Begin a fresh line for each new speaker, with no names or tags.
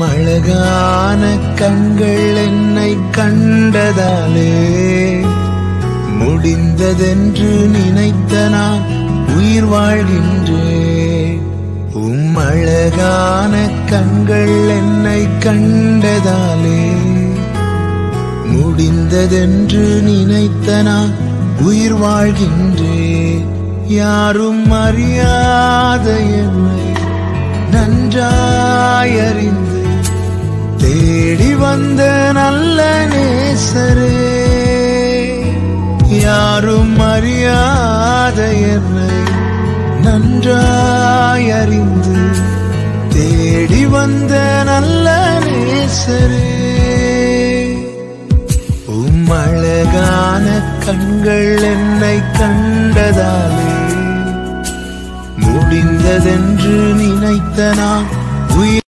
அழகான கண்கள் என்னை கண்டதாலே முடிந்ததென்று நினைத்த நான் உயிர் வாழ்கின்றேன். அழகான கண்கள் என்னை கண்டதாலே முடிந்ததென்று நினைத்த நான் உயிர் வாழ்கின்றேன். யாரும் அறியாத என்னை நன்றாயறிந்து தேடி வந்த நல்ல நேசரே, யாரும் அறியாத என்னை நன்றாயறிந்து தேடி வந்த நல்ல நேசரே, அழகான கண்கள் என்னை கண்டதாலே முடிந்ததென்று நினைத்த நான் உயிர்